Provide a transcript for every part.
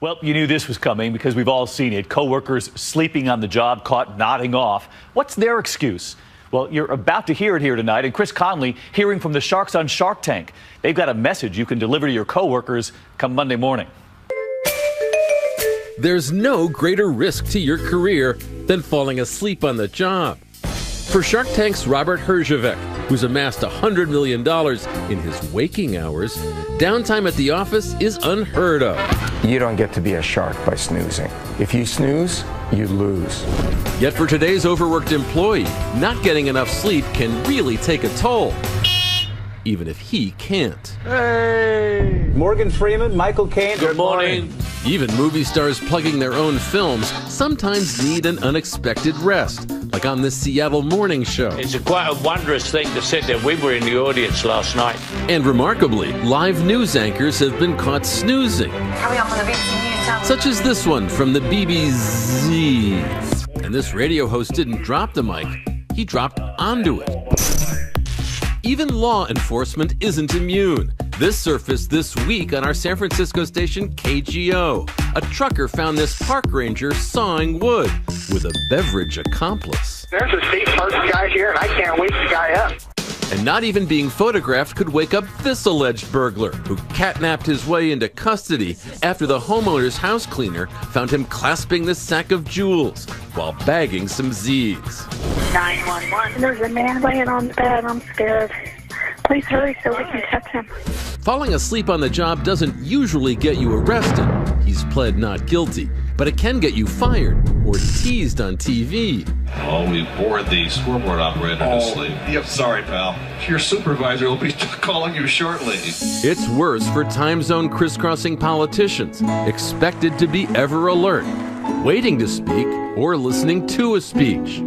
Well, you knew this was coming because we've all seen it. Coworkers sleeping on the job, caught nodding off. What's their excuse? Well, you're about to hear it here tonight. And Chris Conley hearing from the Sharks on Shark Tank. They've got a message you can deliver to your coworkers come Monday morning. There's no greater risk to your career than falling asleep on the job. For Shark Tank's Robert Herjavec, who's amassed $100 million in his waking hours, downtime at the office is unheard of. You don't get to be a shark by snoozing. If you snooze, you lose. Yet for today's overworked employee, not getting enough sleep can really take a toll, even if he can't. Hey! Morgan Freeman, Michael Caine. Good morning. Even movie stars plugging their own films sometimes need an unexpected rest, like on this Seattle morning show. It's quite a wondrous thing to sit there. We were in the audience last night. And remarkably, live news anchors have been caught snoozing. Coming up on the BBC News Channel. Such as this one from the BBC. And this radio host didn't drop the mic, he dropped onto it. Even law enforcement isn't immune. This surfaced this week on our San Francisco station KGO. A trucker found this park ranger sawing wood with a beverage accomplice. There's a state park guy here, and I can't wake the guy up. And not even being photographed could wake up this alleged burglar, who catnapped his way into custody after the homeowner's house cleaner found him clasping this sack of jewels while bagging some Z's. 911. There's a man laying on the bed. I'm scared. Please hurry so we can catch him. Falling asleep on the job doesn't usually get you arrested. He's pled not guilty. But it can get you fired or teased on TV. Oh, we bored the scoreboard operator to sleep. Yep, sorry, pal. Your supervisor will be calling you shortly. It's worse for time zone crisscrossing politicians, expected to be ever alert, waiting to speak or listening to a speech.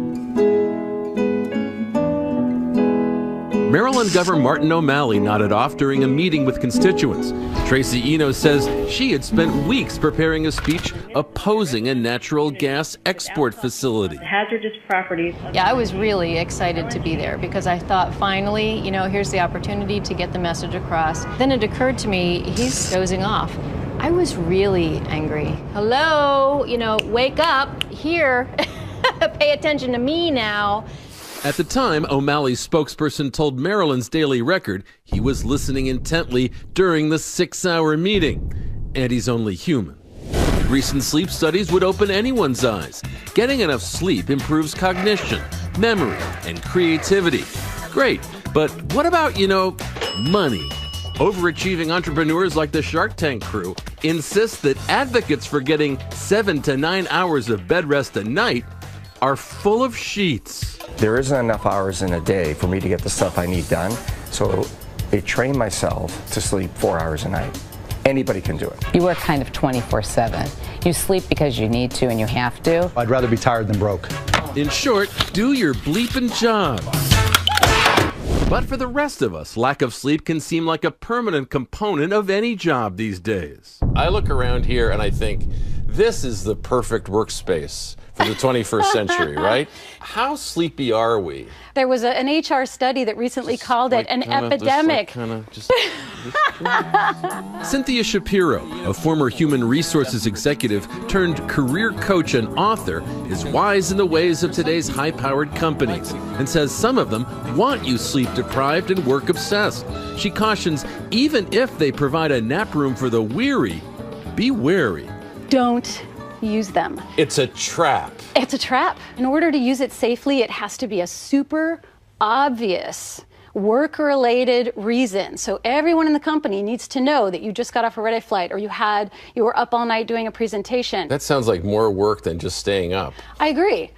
Maryland Governor Martin O'Malley nodded off during a meeting with constituents. Tracy Eno says she had spent weeks preparing a speech opposing a natural gas export facility. Hazardous properties. Yeah, I was really excited to be there because I thought finally, here's the opportunity to get the message across. Then it occurred to me, he's dozing off. I was really angry. Hello, wake up here. Pay attention to me now. At the time, O'Malley's spokesperson told Maryland's Daily Record he was listening intently during the 6-hour meeting. And he's only human. Recent sleep studies would open anyone's eyes. Getting enough sleep improves cognition, memory, and creativity. Great, but what about, money? Overachieving entrepreneurs like the Shark Tank crew insist that advocates for getting 7 to 9 hours of bed rest a night are full of sheets. There isn't enough hours in a day for me to get the stuff I need done, so I train myself to sleep 4 hours a night. Anybody can do it. You work kind of 24/7. You sleep because you need to and you have to. I'd rather be tired than broke. In short, do your bleeping job. But for the rest of us, lack of sleep can seem like a permanent component of any job these days. I look around here and I think, this is the perfect workspace for the 21st century, right? How sleepy are we? There was an HR study that recently called it an epidemic. Cynthia Shapiro, a former human resources executive turned career coach and author, is wise in the ways of today's high-powered companies and says some of them want you sleep-deprived and work-obsessed. She cautions, even if they provide a nap room for the weary, be wary. Don't use them. It's a trap. It's a trap. In order to use it safely, it has to be a super obvious work-related reason. So everyone in the company needs to know that you just got off a red-eye flight or you were up all night doing a presentation. That sounds like more work than just staying up. I agree.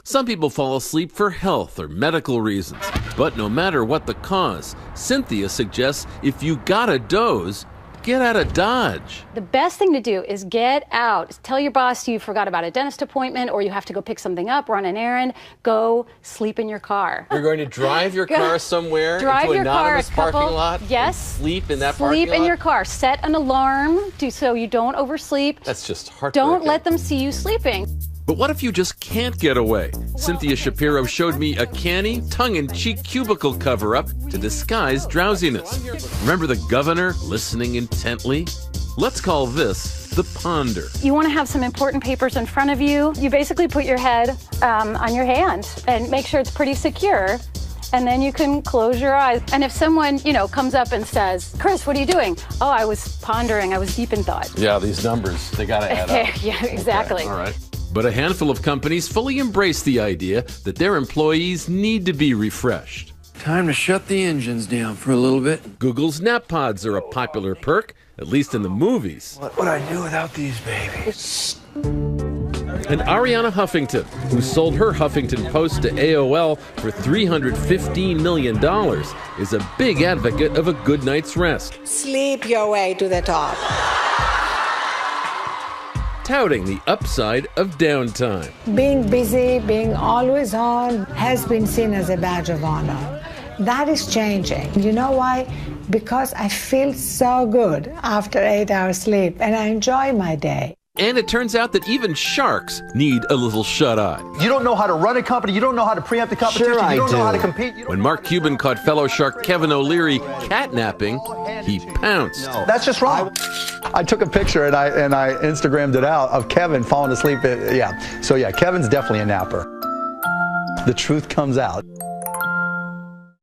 Some people fall asleep for health or medical reasons. But no matter what the cause, Cynthia suggests if you gotta doze, get out of Dodge. The best thing to do is get out. Tell your boss you forgot about a dentist appointment or you have to go pick something up, run an errand. Go sleep in your car. You're going to drive your car somewhere into an anonymous parking lot? Yes. Sleep in that parking lot? Sleep in your car. Set an alarm so you don't oversleep. That's just heartbreaking. Don't let them see you sleeping. But what if you just can't get away? Cynthia Shapiro showed me a canny, tongue-in-cheek cubicle cover-up to disguise drowsiness. Remember the governor listening intently? Let's call this the ponder. You want to have some important papers in front of you. You basically put your head on your hand and make sure it's pretty secure. And then you can close your eyes. And if someone, comes up and says, Chris, what are you doing? Oh, I was pondering. I was deep in thought. Yeah, these numbers, they got to add up. Yeah, exactly. Okay, all right. But a handful of companies fully embrace the idea that their employees need to be refreshed. Time to shut the engines down for a little bit. Google's nap pods are a popular perk, at least in the movies. What would I do without these babies? And Arianna Huffington, who sold her Huffington Post to AOL for $315 million, is a big advocate of a good night's rest. Sleep your way to the top. Touting the upside of downtime. Being busy, being always on, has been seen as a badge of honor. That is changing. You know why? Because I feel so good after 8 hours sleep, and I enjoy my day. And it turns out that even sharks need a little shut-eye. You don't know how to run a company. You don't know how to preempt the competition. Sure, you don't know how to do. compete. When Mark Cuban caught fellow shark Kevin O'Leary catnapping, he pounced. That's just wrong. I took a picture and I Instagrammed it out of Kevin falling asleep. So Kevin's definitely a napper. The truth comes out.